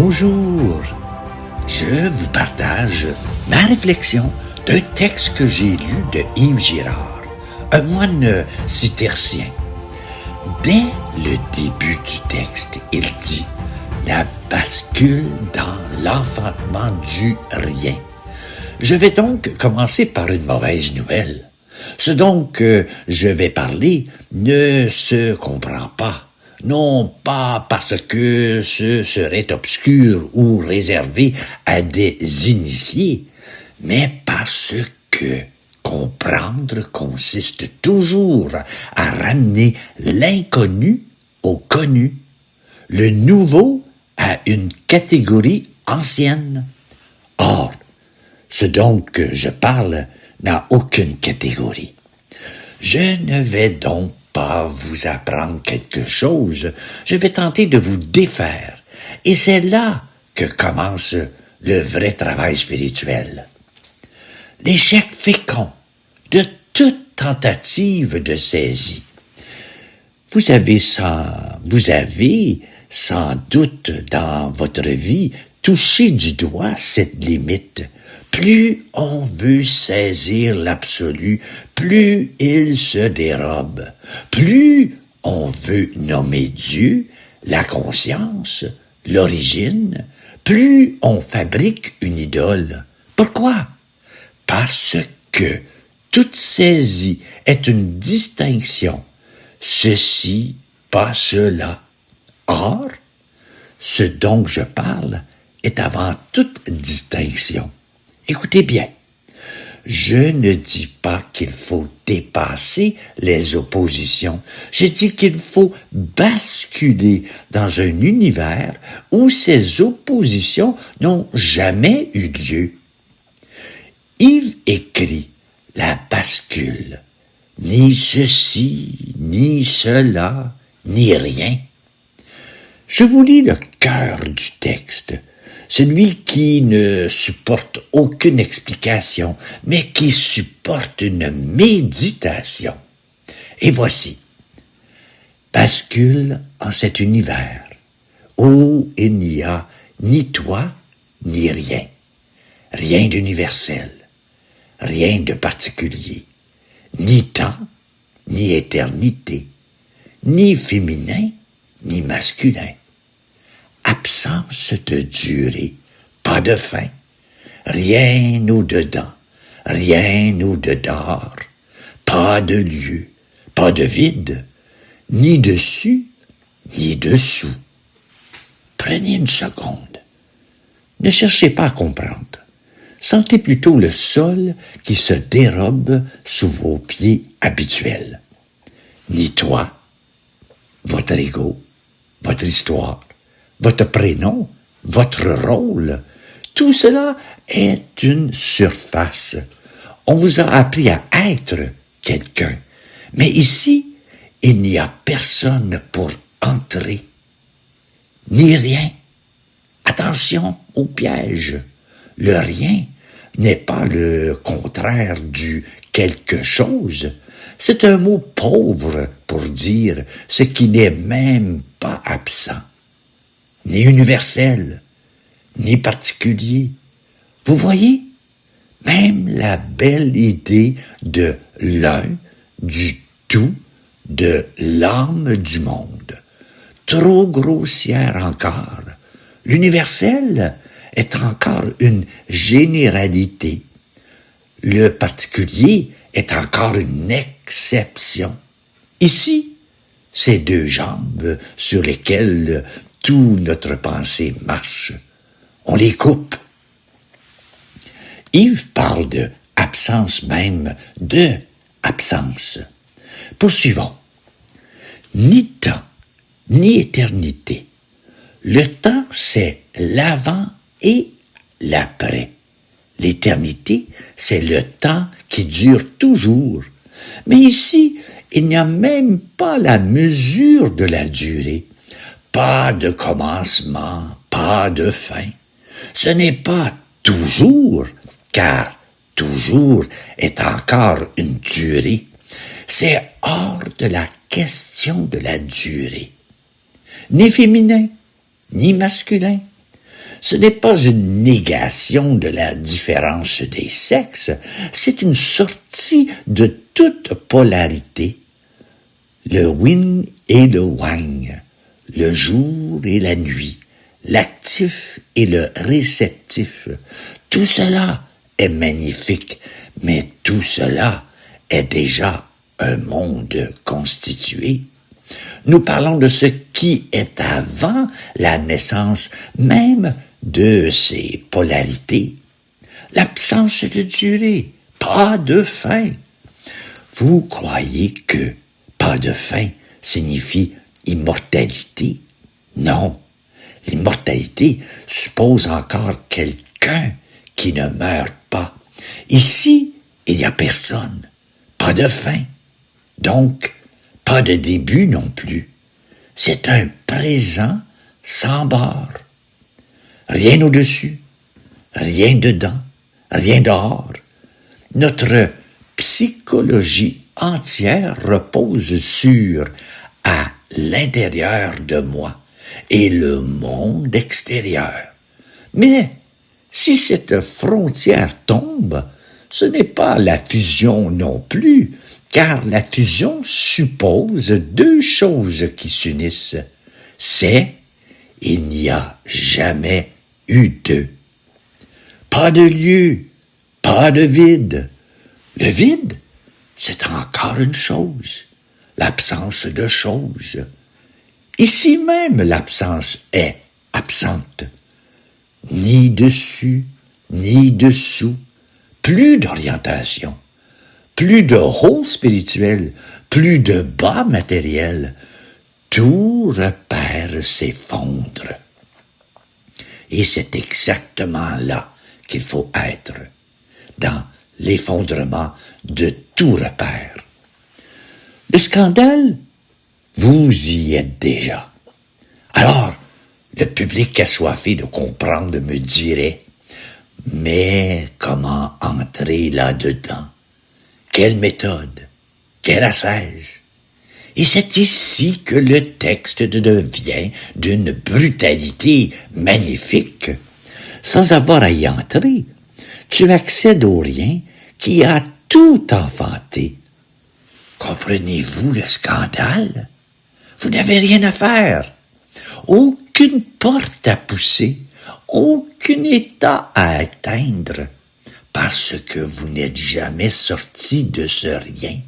Bonjour, je vous partage ma réflexion d'un texte que j'ai lu de Yves Girard, un moine cistercien. Dès le début du texte, il dit « La bascule dans l'enfantement du rien ». Je vais donc commencer par une mauvaise nouvelle. Ce dont je vais parler ne se comprend pas. Non pas parce que ce serait obscur ou réservé à des initiés, mais parce que comprendre consiste toujours à ramener l'inconnu au connu, le nouveau à une catégorie ancienne. Or, ce dont je parle n'a aucune catégorie. Je ne vais donc pas vous apprendre quelque chose, je vais tenter de vous défaire. Et c'est là que commence le vrai travail spirituel. L'échec fécond de toute tentative de saisie. Vous avez sans doute dans votre vie touché du doigt cette limite. Plus on veut saisir l'absolu, plus il se dérobe. Plus on veut nommer Dieu, la conscience, l'origine, plus on fabrique une idole. Pourquoi? Parce que toute saisie est une distinction. Ceci, pas cela. Or, ce dont je parle est avant toute distinction. Écoutez bien, je ne dis pas qu'il faut dépasser les oppositions. Je dis qu'il faut basculer dans un univers où ces oppositions n'ont jamais eu lieu. Yves écrit « La bascule, ni ceci, ni cela, ni rien ». Je vous lis le cœur du texte. Celui qui ne supporte aucune explication, mais qui supporte une méditation. Et voici. Bascule en cet univers où il n'y a ni toi, ni rien. Rien d'universel, rien de particulier. Ni temps, ni éternité, ni féminin, ni masculin. Absence de durée, pas de fin, rien au-dedans, rien au-dehors, pas de lieu, pas de vide, ni dessus, ni dessous. Prenez une seconde. Ne cherchez pas à comprendre. Sentez plutôt le sol qui se dérobe sous vos pieds habituels. Ni toi, votre ego, votre histoire, votre prénom, votre rôle, tout cela est une surface. On vous a appris à être quelqu'un. Mais ici, il n'y a personne pour entrer. Ni rien. Attention au piège. Le rien n'est pas le contraire du quelque chose. C'est un mot pauvre pour dire ce qui n'est même pas absent. Ni universel, ni particulier. Vous voyez, même la belle idée de l'un, du tout, de l'âme du monde, trop grossière encore. L'universel est encore une généralité. Le particulier est encore une exception. Ici, ces deux jambes sur lesquelles toute notre pensée marche. On les coupe. Yves parle de absence même, de absence. Poursuivons. Ni temps, ni éternité. Le temps, c'est l'avant et l'après. L'éternité, c'est le temps qui dure toujours. Mais ici, il n'y a même pas la mesure de la durée. Pas de commencement, pas de fin. Ce n'est pas toujours, car toujours est encore une durée. C'est hors de la question de la durée. Ni féminin, ni masculin. Ce n'est pas une négation de la différence des sexes, c'est une sortie de toute polarité. Le yin et le yang, le jour et la nuit, l'actif et le réceptif, tout cela est magnifique, mais tout cela est déjà un monde constitué. Nous parlons de ce qui est avant la naissance même de ces polarités. L'absence de durée, pas de fin. Vous croyez que pas de fin signifie immortalité? Non, l'immortalité suppose encore quelqu'un qui ne meurt pas. Ici, il n'y a personne, pas de fin, donc pas de début non plus. C'est un présent sans barre. Rien au-dessus, rien dedans, rien dehors. Notre psychologie entière repose sur à l'intérieur de moi et le monde extérieur. Mais si cette frontière tombe, ce n'est pas la fusion non plus, car la fusion suppose deux choses qui s'unissent. C'est il n'y a jamais eu deux. Pas de lieu, pas de vide. Le vide, c'est encore une chose, l'absence de chose. Ici même, l'absence est absente. Ni dessus, ni dessous, plus d'orientation, plus de haut spirituel, plus de bas matériel. Tout repère s'effondre. Et c'est exactement là qu'il faut être, dans l'effondrement de tout repère. Le scandale, vous y êtes déjà. Alors, le public assoiffé de comprendre me dirait, mais comment entrer là-dedans? Quelle méthode? Quelle ascèse? Et c'est ici que le texte devient d'une brutalité magnifique. Sans avoir à y entrer, tu accèdes au rien qui a tout enfanté. Comprenez-vous le scandale? Vous n'avez rien à faire. Aucune porte à pousser, aucun état à atteindre, parce que vous n'êtes jamais sorti de ce rien.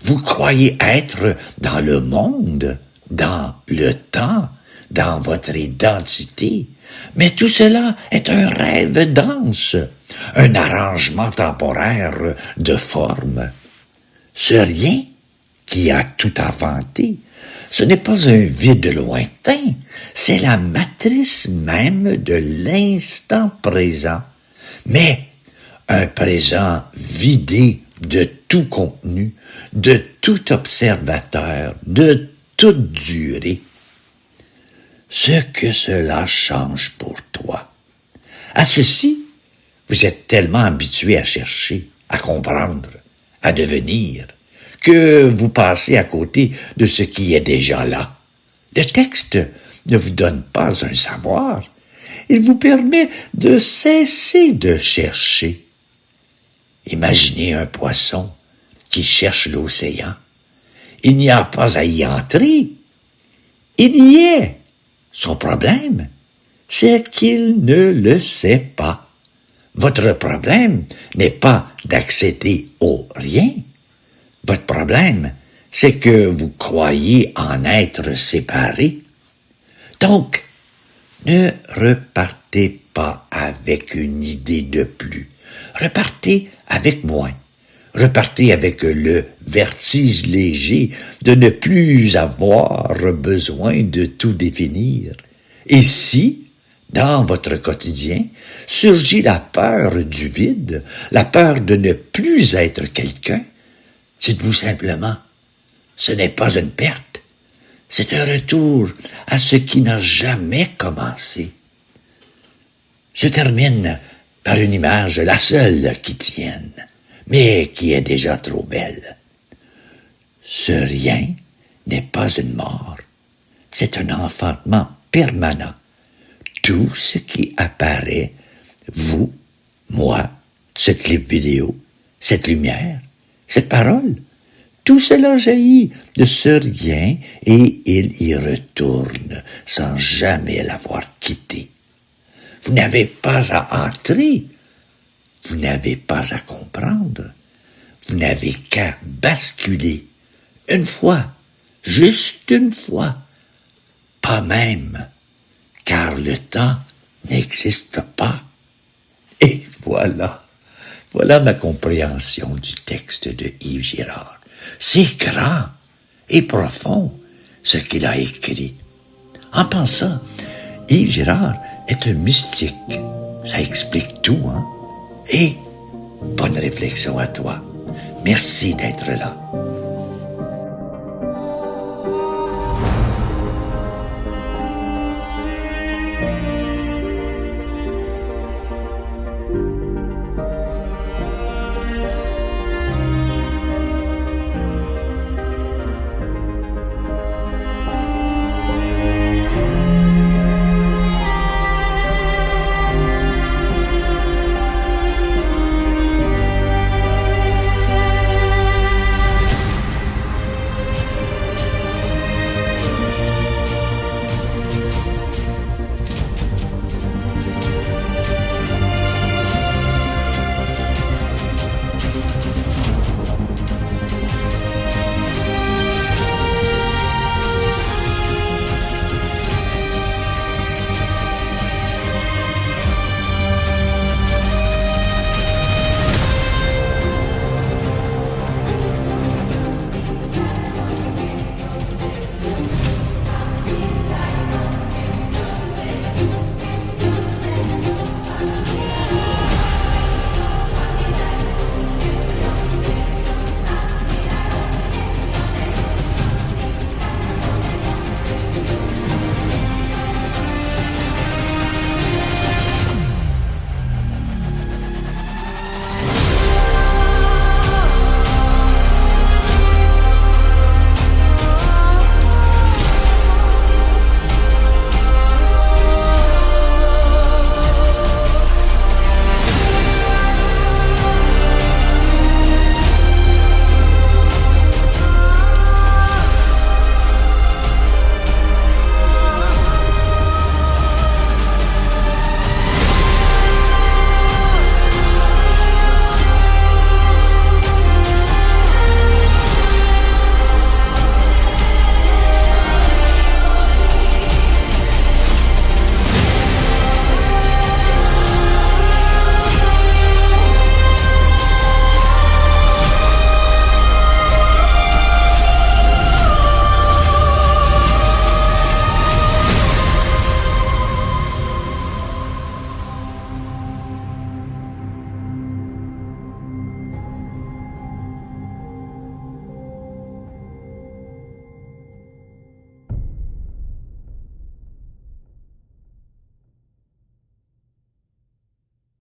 Vous croyez être dans le monde, dans le temps, dans votre identité, mais tout cela est un rêve dense, un arrangement temporaire de forme. Ce rien qui a tout inventé, ce n'est pas un vide lointain, c'est la matrice même de l'instant présent, mais un présent vidé de tout contenu, de tout observateur, de toute durée. Ce que cela change pour toi. À ceci, vous êtes tellement habitué à chercher, à comprendre, à devenir, que vous passez à côté de ce qui est déjà là. Le texte ne vous donne pas un savoir, il vous permet de cesser de chercher. Imaginez un poisson qui cherche l'océan. Il n'y a pas à y entrer. Il y est. Son problème, c'est qu'il ne le sait pas. Votre problème n'est pas d'accéder au rien. Votre problème, c'est que vous croyez en être séparé. Donc, ne repartez pas avec une idée de plus. Repartez avec moins. Repartez avec le vertige léger de ne plus avoir besoin de tout définir. Et si, dans votre quotidien, surgit la peur du vide, la peur de ne plus être quelqu'un, dites-vous simplement, ce n'est pas une perte, c'est un retour à ce qui n'a jamais commencé. Je termine par une image, la seule qui tienne, mais qui est déjà trop belle. Ce rien n'est pas une mort, c'est un enfantement permanent. tout ce qui apparaît, vous, moi, ce clip vidéo, cette lumière, cette parole, tout cela jaillit de ce rien et il y retourne sans jamais l'avoir quitté. Vous n'avez pas à entrer, vous n'avez pas à comprendre, vous n'avez qu'à basculer une fois, juste une fois, pas même, car le temps n'existe pas. Et voilà ma compréhension du texte de Yves Girard. C'est grand et profond ce qu'il a écrit. En pensant, Yves Girard est un mystique. Ça explique tout, hein? Et bonne réflexion à toi. Merci d'être là.